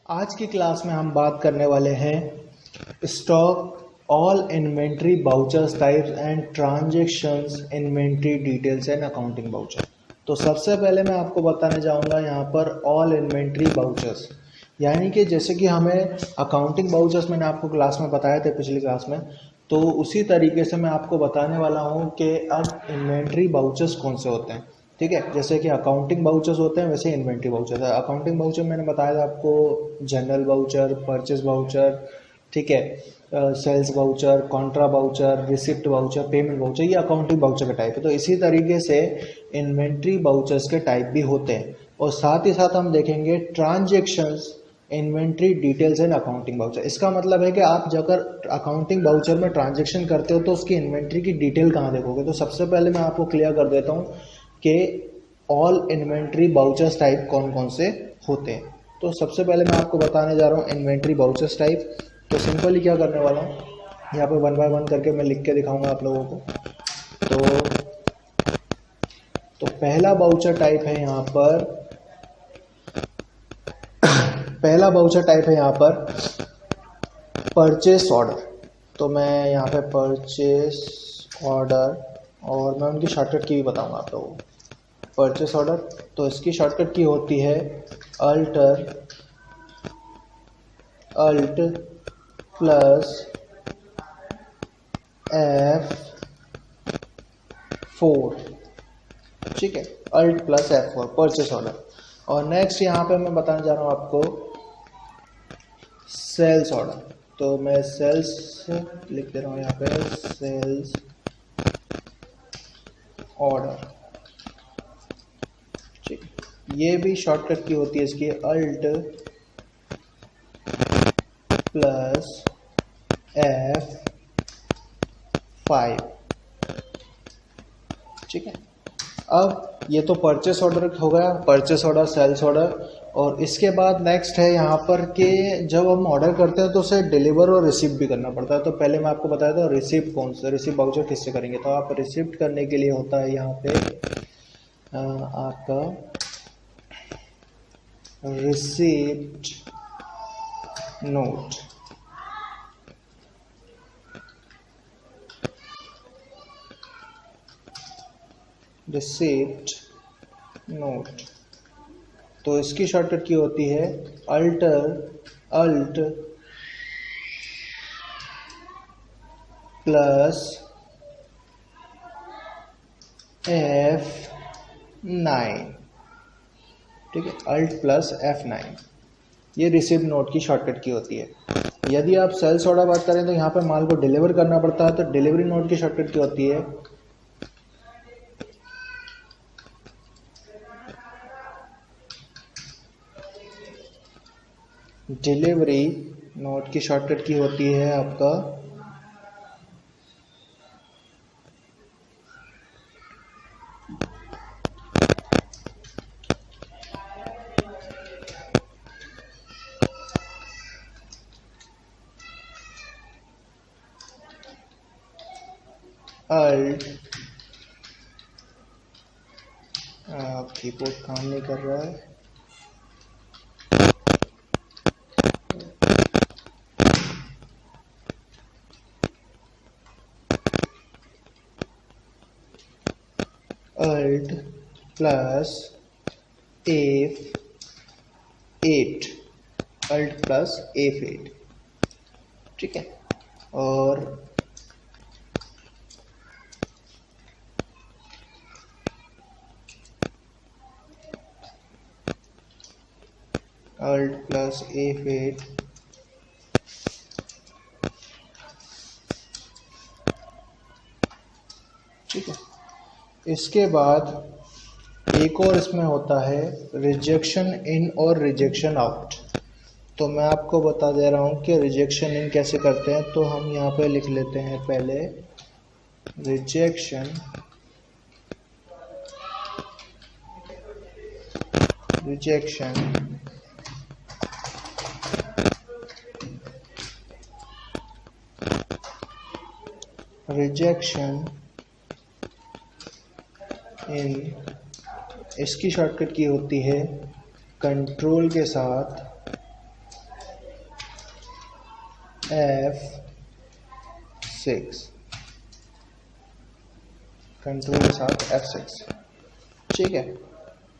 आज की क्लास में हम बात करने वाले हैं stock all inventory vouchers types and transactions inventory details and accounting voucher. तो सबसे पहले मैं आपको बताने जाऊंगा यहाँ पर ऑल इन्वेंट्री बाउचर्स, यानी कि जैसे कि हमें अकाउंटिंग बाउचर्स मैंने आपको क्लास में बताए थे पिछली क्लास में, तो उसी तरीके से मैं आपको बताने वाला हूँ कि अब इन्वेंट्री बाउचर्स कौन से होते हैं। ठीक है, जैसे कि अकाउंटिंग बाउचर्स होते हैं वैसे इन्वेंट्री बाउचर्स है। अकाउंटिंग बाउचर मैंने बताया था आपको, जनरल बाउचर, परचेज बाउचर, ठीक है, sales voucher, contra voucher, receipt voucher, payment voucher, ये अकाउंटिंग बाउचर का टाइप है। तो इसी तरीके से इन्वेंट्री बाउचर्स के टाइप भी होते हैं और साथ ही साथ हम देखेंगे transactions inventory details and accounting voucher. इसका मतलब है कि आप जब अकाउंटिंग बाउचर में ट्रांजेक्शन करते हो तो उसकी इन्वेंट्री की डिटेल कहाँ देखोगे। तो सबसे पहले मैं आपको क्लियर कर देता हूँ कि ऑल इन्वेंट्री बाउचर्स टाइप कौन कौन से होते हैं। तो सबसे पहले मैं आपको बताने जा रहा हूँ इन्वेंट्री बाउचर्स टाइप। तो सिंपली क्या करने वाला हूँ, यहाँ पे वन बाय वन करके मैं लिख के दिखाऊंगा आप लोगों को। तो पहला बाउचर टाइप है यहाँ पर, पहला बाउचर टाइप है यहाँ पर परचेस ऑर्डर। तो मैं यहाँ पे परचेस ऑर्डर, और मैं उनकी शॉर्टकट की भी बताऊंगा आप लोगों को। परचेस ऑर्डर, तो इसकी शॉर्टकट की होती है अल्ट प्लस F4। ठीक है, alt plus F4 purchase order. और नेक्स्ट यहाँ पे मैं बताने जा रहा हूँ आपको सेल्स ऑर्डर। तो मैं सेल्स लिख दे रहा हूँ यहाँ पे, सेल्स ऑर्डर। ठीक, ये भी शॉर्टकट की होती है इसकी अल्ट प्लस F5। ठीक है, अब ये तो परचेस ऑर्डर हो गया, परचेस ऑर्डर, सेल्स ऑर्डर। और इसके बाद नेक्स्ट है यहाँ पर कि जब हम ऑर्डर करते हैं तो उसे डिलीवर और रिसीव भी करना पड़ता है। तो पहले मैं आपको बताया था रिसीव कौन सा, रिसीव बाउचर किससे करेंगे। तो आप रिसीव करने के लिए होता है यहाँ पे आपका रिसीप्ट नोट। रिसीप्ट नोट, तो इसकी शॉर्टकट की होती है अल्ट प्लस F9। ठीक है, अल्ट प्लस F9, ये रिसीव नोट की शॉर्टकट की होती है। यदि आप सेल्स ऑर्डर बात करें तो यहाँ पे माल को डिलीवर करना पड़ता है, तो डिलीवरी नोट की शॉर्टकट की होती है डिलीवरी नोट की शॉर्टकट की होती है आपका अल्ट, कीबोर्ड काम नहीं कर रहा है, alt plus F8, alt plus F8। ठीक है, और अल्ट प्लस F8। ठीक है, इसके बाद एक और इसमें होता है रिजेक्शन इन और रिजेक्शन आउट। तो मैं आपको बता दे रहा हूँ कि रिजेक्शन इन कैसे करते हैं। तो हम यहाँ पे लिख लेते हैं पहले रिजेक्शन इन, इसकी शॉर्टकट की होती है कंट्रोल के साथ F6, कंट्रोल के साथ F6, ठीक है।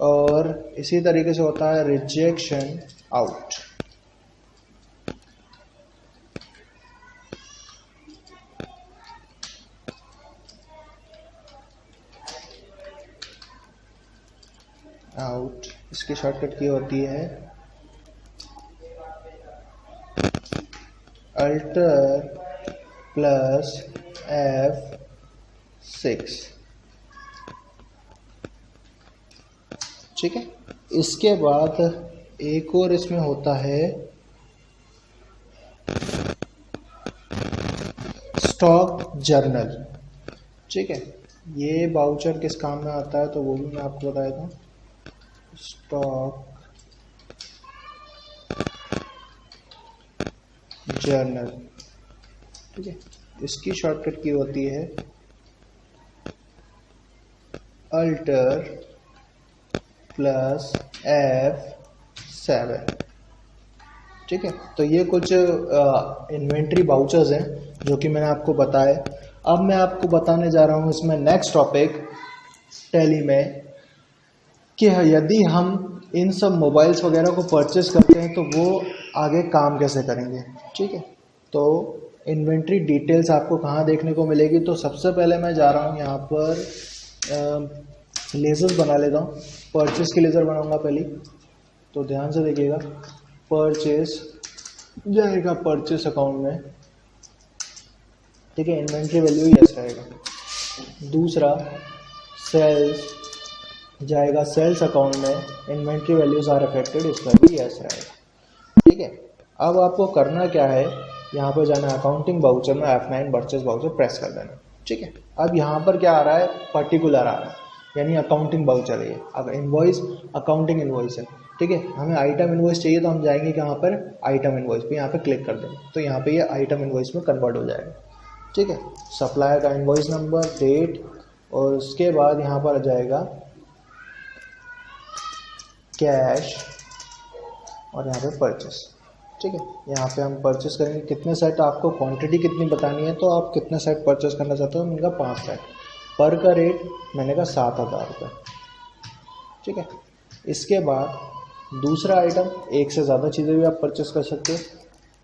और इसी तरीके से होता है रिजेक्शन आउट। आउट इसकी शॉर्टकट की होती है अल्टर प्लस F6, ठीक है। इसके बाद एक और इसमें होता है स्टॉक जर्नल, ठीक है। ये बाउचर किस काम में आता है तो वो भी मैं आपको बता देता हूँ। स्टॉक जर्नल, ठीक है। इसकी शॉर्टकट की होती है अल्टर प्लस F7, ठीक है। तो ये कुछ इन्वेंट्री बाउचर्स हैं जो कि मैंने आपको बताया। अब मैं आपको बताने जा रहा हूँ इसमें नेक्स्ट टॉपिक टैली में कि यदि हम इन सब मोबाइल्स वगैरह को परचेस करते हैं तो वो आगे काम कैसे करेंगे, ठीक है। तो इन्वेंट्री डिटेल्स आपको कहाँ देखने को मिलेगी, तो सबसे पहले मैं जा रहा हूँ यहाँ पर लेजर्स बना लेता हूँ। परचेस की लेज़र बनाऊँगा पहले, तो ध्यान से देखिएगा। परचेस जाएगा परचेस अकाउंट में, ठीक है। इन्वेंट्री वैल्यू यस रहेगा। दूसरा सेल्स जाएगा सेल्स अकाउंट में, इन्वेंट्री वैल्यूज आर अफेक्टेड, इसका भी यस रहेगा, ठीक है। अब आपको करना क्या है, यहाँ पर जाना अकाउंटिंग बाउचर में F9 परचेस बाउचर प्रेस कर देना, ठीक है। अब यहाँ पर क्या आ रहा है, पर्टिकुलर आ रहा है, यानी अकाउंटिंग बाउचर है। अब इनवॉइस अकाउंटिंग इनवॉइस है, ठीक है। हमें आइटम इनवॉइस चाहिए तो हम जाएंगे कहाँ पर, आइटम इनवॉइस पे यहाँ पे क्लिक कर देंगे, तो यहाँ पे ये आइटम इनवॉइस में कन्वर्ट हो जाएगा, ठीक है। सप्लायर का इनवॉइस नंबर, डेट, और उसके बाद यहाँ पर आ जाएगा कैश और यहाँ पे परचेस, ठीक है। यहाँ पे हम परचेस करेंगे कितने सेट, आपको क्वांटिटी कितनी बतानी है तो आप कितने सेट परचेस करना चाहते हो। मैंने कहा 5 सेट, पर का रेट मैंने कहा 7,000 रुपये, ठीक है। इसके बाद दूसरा आइटम, एक से ज़्यादा चीज़ें भी आप परचेस कर सकते हो,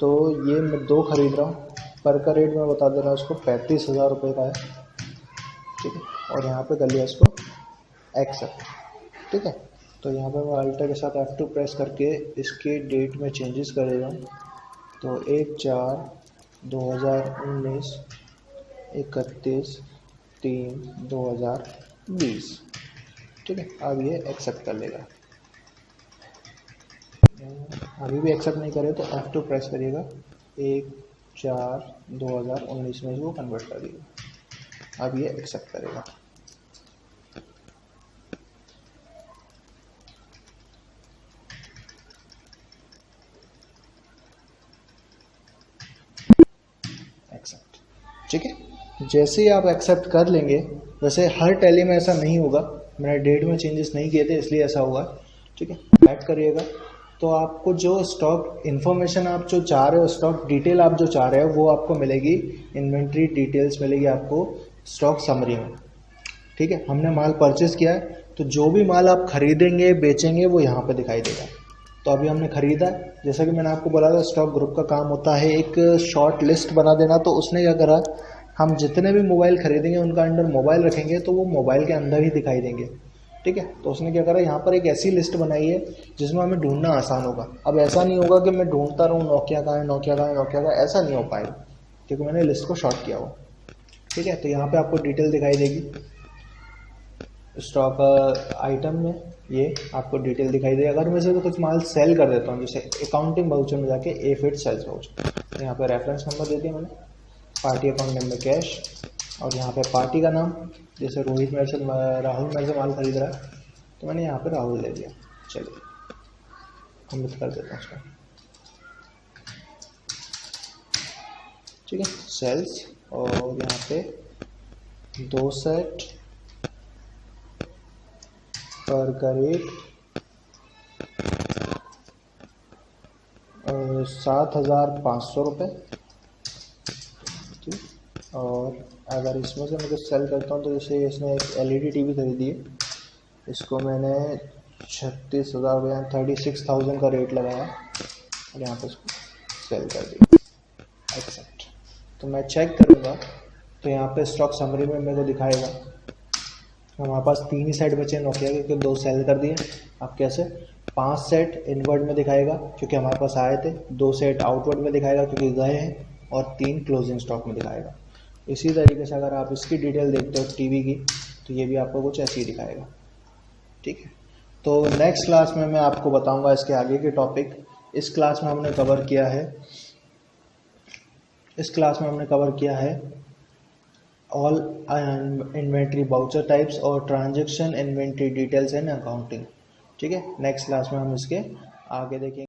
तो ये मैं 2 खरीद रहा हूँ, पर का रेट मैं बता दे रहा हूँ उसको 35,000 रुपये का है, ठीक है। और यहाँ पे कर लिया इसको एक्सेप्ट, ठीक है। तो यहाँ पर मैं अल्टर के साथ F2 प्रेस करके इसके डेट में चेंजेस करेगा, तो 1/4/2019, 31/3/2020, ठीक है। अब ये एक्सेप्ट कर लेगा। अभी भी एक्सेप्ट नहीं करे तो F2 प्रेस करिएगा, 1/4/2019 में वो कन्वर्ट कर देगा। अब ये एक्सेप्ट करेगा। एक्सेप्ट, ठीक है। जैसे ही आप एक्सेप्ट कर लेंगे, वैसे हर टैली में ऐसा नहीं होगा, मैंने डेट में चेंजेस नहीं किए थे इसलिए ऐसा हुआ, ठीक है। ऐड करिएगा तो आपको जो स्टॉक इन्फॉर्मेशन आप जो चाह रहे हो, स्टॉक डिटेल आप जो चाह रहे हो वो आपको मिलेगी, इन्वेंट्री डिटेल्स मिलेगी आपको स्टॉक समरी में, ठीक है। हमने माल परचेस किया है तो जो भी माल आप खरीदेंगे बेचेंगे वो यहाँ पे दिखाई देगा। तो अभी हमने खरीदा, जैसा कि मैंने आपको बोला था स्टॉक ग्रुप का काम होता है एक शॉर्ट लिस्ट बना देना, तो उसने क्या करा, हम जितने भी मोबाइल खरीदेंगे उनका अंडर मोबाइल रखेंगे तो वो मोबाइल के अंदर ही दिखाई देंगे, ठीक है। तो उसने क्या करा, यहाँ पर एक ऐसी लिस्ट बनाई है जिसमें हमें ढूंढना आसान होगा। अब ऐसा नहीं होगा कि मैं ढूंढता रहूँ नोकिया का है, नोकिया का है, नोकिया का है, ऐसा नहीं हो पाएगा क्योंकि मैंने लिस्ट को शॉर्ट किया हुआ, ठीक है। तो यहाँ पे आपको डिटेल दिखाई देगी स्टॉक आइटम में, ये आपको डिटेल दिखाई देगी। अगर मैं से तो कुछ माल सेल कर देता हूँ, जैसे अकाउंटिंग बाउचर में जाके A8 सेल्स बाउचर, तो यहाँ पे रेफरेंस नंबर दे दिया मैंने, पार्टी अकाउंट नंबर कैश, और यहाँ पे पार्टी का नाम, जैसे रोहित मेरे से राहुल मेरे से माल खरीद रहा है तो मैंने यहाँ पे राहुल ले लिया। चलिए अमित कर देता हूँ उसका, ठीक है। सेल्स, और यहाँ पे 2 सेट पर का रेट 7,500 रुपये, और अगर इसमें से मैं कुछ सेल करता हूँ तो जैसे इसने एक LED टीवी खरीदी है, इसको मैंने 36,000 या 36,000 का रेट लगाया और यहाँ पे इसको सेल कर दिया, एक्सेप्ट। तो मैं चेक करूँगा तो यहाँ पे स्टॉक समरी में मेरे को दिखाएगा हमारे पास 3 ही सेट बचे नोकिया के, क्योंकि 2 सेल कर दिए। अब कैसे 5 सेट इनवर्ड में दिखाएगा क्योंकि हमारे पास आए थे, 2 सेट आउटवर्ड में दिखाएगा क्योंकि गए हैं, और 3 क्लोजिंग स्टॉक में दिखाएगा। इसी तरीके से अगर आप इसकी डिटेल देखते हो टीवी की तो ये भी आपको कुछ ऐसे ही दिखाएगा। ठीक है, तो नेक्स्ट क्लास में मैं आपको बताऊंगा इसके आगे के टॉपिक। इस क्लास में हमने कवर किया है ऑल इन्वेंट्री बाउचर टाइप्स और transaction inventory details and accounting. ठीक है, नेक्स्ट क्लास में हम इसके आगे देखेंगे।